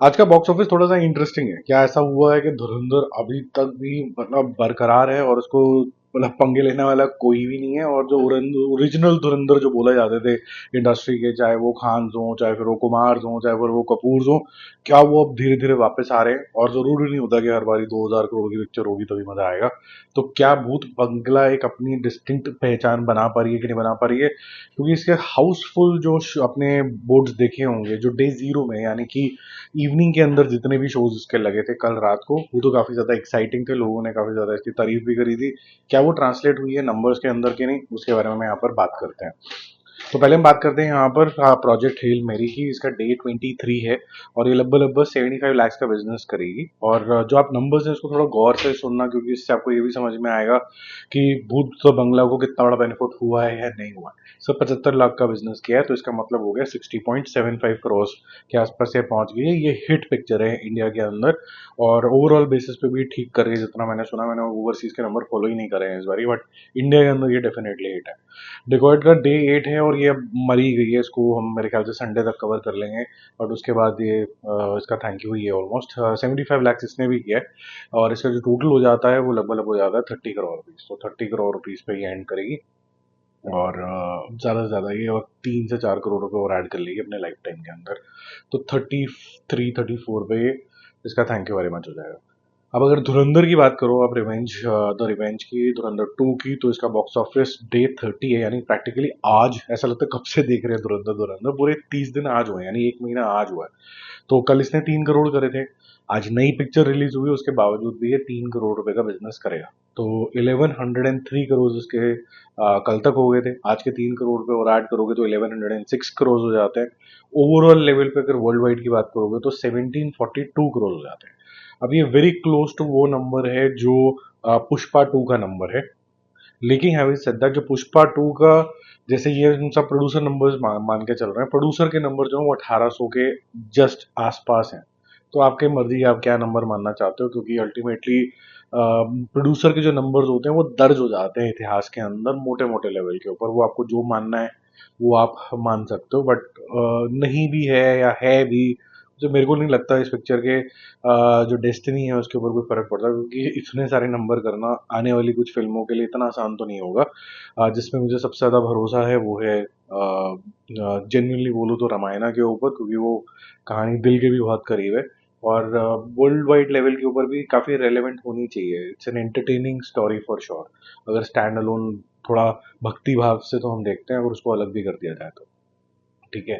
आज का box office थोड़ा सा इंटरेस्टिंग है। क्या ऐसा हुआ है कि धुरंधर अभी तक भी मतलब बरकरार है और उसको मतलब पंगे लेने वाला कोई भी नहीं है। और जो ओरिजिनल धुरंधर जो बोले जाते थे इंडस्ट्री के, चाहे वो खान हो, चाहे फिर वो कुमार हो, चाहे फिर वो कपूर हो, क्या वो अब धीरे धीरे वापस आ रहे हैं। और जरूरी नहीं होता कि हर बारी 2000 करोड़ की पिक्चर होगी तभी मजा आएगा। तो क्या भूत बंगला एक अपनी डिस्टिंक्ट पहचान बना पा रही है कि नहीं बना पा रही है, क्योंकि इसके हाउसफुल जो अपने बोर्ड्स देखे होंगे जो डे जीरो में, यानी कि इवनिंग के अंदर जितने भी शोज इसके लगे थे कल रात को, वो तो काफी ज्यादा एक्साइटिंग थे। लोगों ने काफी ज्यादा इसकी तारीफ भी करी थी। क्या वो ट्रांसलेट हुई है नंबर्स के अंदर की नहीं, उसके बारे में हम यहाँ पर बात करते हैं। तो पहले हम बात करते हैं यहाँ पर प्रोजेक्ट हेल मेरी की। इसका डे 23 है और ये लगभग लगभग 75 लाख का बिजनेस करेगी। और जो आप नंबर्स हैं उसको थोड़ा गौर से सुनना, क्योंकि इससे आपको ये भी समझ में आएगा कि भूत तो बंगला को कितना बड़ा बेनिफिट हुआ है या नहीं हुआ है। सब 75 लाख का बिजनेस किया है, तो इसका मतलब हो गया 60.75 करोड़ के आसपास ये पहुंच गई है। ये हिट पिक्चर है इंडिया के अंदर और ओवरऑल बेसिस पे भी ठीक कर रही है। जितना मैंने सुना, मैंने ओवरसीज के नंबर फॉलो ही नहीं करे हैं इस बारी, बट इंडिया के अंदर ये डेफिनेटली हिट है। डिकॉइड का डे 8 है और ये अब मरी गई है। इसको हम मेरे ख्याल से संडे तक कवर कर लेंगे और उसके बाद ये इसका थैंक यू ही है। ऑलमोस्ट 75 लाख इसने भी किया है और इसका जो टोटल हो जाता है वो लगभग हो जाता है 30 करोड़ रुपीज। तो 30 करोड़ रुपीज पे ये एंड करेगी और ज़्यादा से ज़्यादा ये और 3 से 4 करोड़ रुपए और ऐड कर लेगी अपने लाइफ टाइम के अंदर। तो 33-34 पे ये इसका थैंक यू वेरी मच हो जाएगा। अब अगर धुरंधर की बात करो आप, द रिवेंज की, धुरंधर 2 की, तो इसका बॉक्स ऑफिस डे 30 है, यानी प्रैक्टिकली आज ऐसा लगता है कब से देख रहे हैं धुरंधर धुरंधर, पूरे 30 दिन आज हुए हैं, यानी 1 महीना आज हुआ है। तो कल इसने 3 करोड़ करे थे। आज नई पिक्चर रिलीज हुई, उसके बावजूद भी ये 3 करोड़ रुपए का बिजनेस करेगा। तो 1103 करोड़ इसके कल तक हो गए थे। आज के 3 करोड़ पे और ऐड करोगे तो 1106 करोड़ हो जाते हैं। ओवरऑल लेवल पे अगर वर्ल्ड वाइड की बात करोगे तो 1742 करोड़ हो जाते हैं। अब ये वेरी क्लोज टू वो नंबर है जो पुष्पा 2 का नंबर है। लेकिन हैविंग सेड दैट, जो पुष्पा 2 का, जैसे ये हम सब प्रोड्यूसर नंबर्स मान के चल रहे हैं, प्रोड्यूसर के नंबर जो है वो 1800 के जस्ट आसपास हैं। तो आपके मर्जी आप क्या नंबर मानना चाहते हो, क्योंकि अल्टीमेटली प्रोड्यूसर के जो नंबर्स होते हैं वो दर्ज हो जाते हैं इतिहास के अंदर मोटे मोटे लेवल के ऊपर। वो आपको जो मानना है वो आप मान सकते हो, बट नहीं भी है या है भी, जो मेरे को नहीं लगता इस पिक्चर के जो डेस्टिनी है उसके ऊपर कोई फर्क पड़ता, क्योंकि इतने सारे नंबर करना आने वाली कुछ फिल्मों के लिए इतना आसान तो नहीं होगा। जिसमें मुझे सबसे ज़्यादा भरोसा है वो है जेन्युइनली बोलूँ तो रामायणा के ऊपर, क्योंकि वो कहानी दिल के भी बहुत करीब है और वर्ल्ड वाइड लेवल के ऊपर भी काफ़ी रेलेवेंट होनी चाहिए। It's an entertaining story for sure, अगर स्टैंड अलोन थोड़ा भक्ति भाव से तो हम देखते हैं, अगर उसको अलग भी कर दिया जाए तो। ठीक है,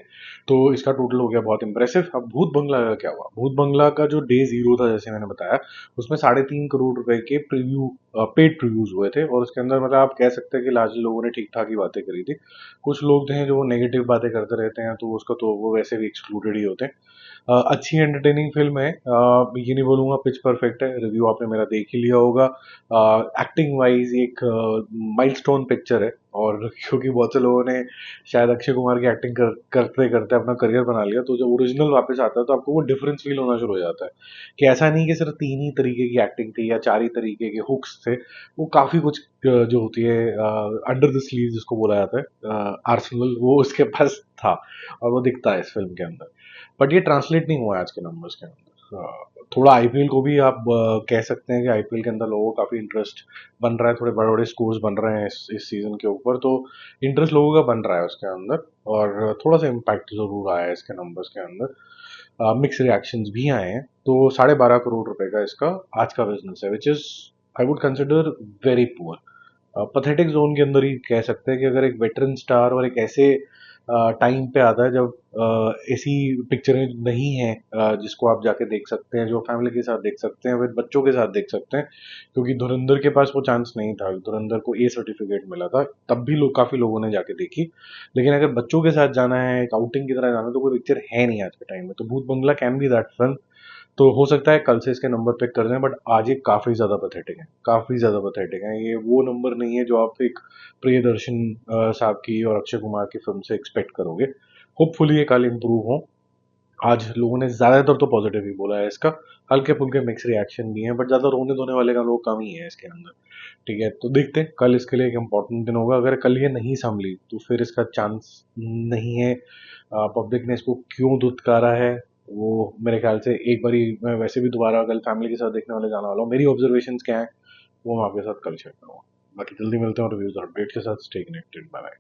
तो इसका टोटल हो गया बहुत इंप्रेसिव। अब भूत बंगला का क्या हुआ? भूत बंगला का जो डे जीरो था, जैसे मैंने बताया, उसमें 3.5 करोड़ रुपए के प्रीव्यू, पेड प्रीव्यूज हुए थे और उसके अंदर मतलब आप कह सकते हैं कि लार्जली लोगों ने ठीक ठाक ही बातें करी थी। कुछ लोग हैं जो नेगेटिव बातें करते रहते हैं, तो उसका तो वो वैसे भी एक्सक्लूडेड ही होते हैं। अच्छी एंटरटेनिंग फिल्म है। ये नहीं बोलूंगा पिच परफेक्ट है, रिव्यू आपने मेरा देख ही लिया होगा। एक्टिंग वाइज एक माइलस्टोन पिक्चर है और क्योंकि बहुत से लोगों ने शायद अक्षय कुमार की एक्टिंग करते करते अपना करियर बना लिया, तो जब ओरिजिनल वापस आता है तो आपको वो डिफरेंस फील होना शुरू हो जाता है कि ऐसा नहीं कि सिर्फ 3 ही तरीके की एक्टिंग थी या 4 ही तरीके के हुक्स थे। वो काफी कुछ जो होती है अंडर द स्लीव जिसको बोला जाता है आर्सेनल, वो उसके पास था और वो दिखता है इस फिल्म के अंदर। बट ये ट्रांसलेट नहीं हुआ है आज के नंबर्स के अंदर। थोड़ा आईपीएल को भी आप कह सकते हैं कि आईपीएल के अंदर लोगों को काफी इंटरेस्ट बन रहा है, थोड़े बड़े बड़े स्कोर्स बन रहे हैं इस सीजन के ऊपर, तो इंटरेस्ट लोगों का बन रहा है उसके अंदर और थोड़ा सा इम्पैक्ट जरूर आया है इसके नंबर्स के अंदर। मिक्स रिएक्शंस भी आए हैं। तो 12.5 करोड़ रुपए का इसका आज का बिजनेस है, which is I would consider very poor. Pathetic zone के अंदर ही कह सकते हैं कि अगर एक वेटरन स्टार और एक ऐसे टाइम पे आता है जब ऐसी पिक्चरें नहीं हैं जिसको आप जाके देख सकते हैं, जो फैमिली के साथ देख सकते हैं, फिर बच्चों के साथ देख सकते हैं, क्योंकि धुरंधर के पास वो चांस नहीं था। धुरंधर को ए सर्टिफिकेट मिला था, तब भी लोग, काफी लोगों ने जाके देखी। लेकिन अगर बच्चों के साथ जाना है, एक आउटिंग की तरह जाना है, तो कोई पिक्चर है नहीं आज के टाइम में। तो भूत बंगला कैन बी दैट फिल्म। तो हो सकता है कल से इसके नंबर पिक कर दें, बट आज ये काफी ज्यादा पथेटिक है, काफी ज्यादा पथेटिक है। ये वो नंबर नहीं है जो आप एक प्रियदर्शन साहब की और अक्षय कुमार की फिल्म से एक्सपेक्ट करोगे। होपफुली ये कल इम्प्रूव हो। आज लोगों ने ज्यादातर तो पॉजिटिव ही बोला है इसका। हल्के फुल्के मिक्स रिएक्शन भी हैं, बट ज्यादा रोने धोने वाले का लोग कम ही है इसके अंदर। ठीक है, तो देखते हैं, कल इसके लिए एक इम्पोर्टेंट दिन होगा। अगर कल ये नहीं संभली तो फिर इसका चांस नहीं है। पब्लिक ने इसको क्यों दुत्कारा है वो मेरे ख्याल से एक बारी मैं वैसे भी दोबारा कल फैमिली के साथ देखने वाले जाने वाला हूँ। मेरी ऑब्जर्वेशंस क्या हैं वो मैं आपके साथ कल शेयर करूँगा। बाकी जल्दी मिलते हैं और रिव्यूज और अपडेट के साथ। Stay connected, bye bye.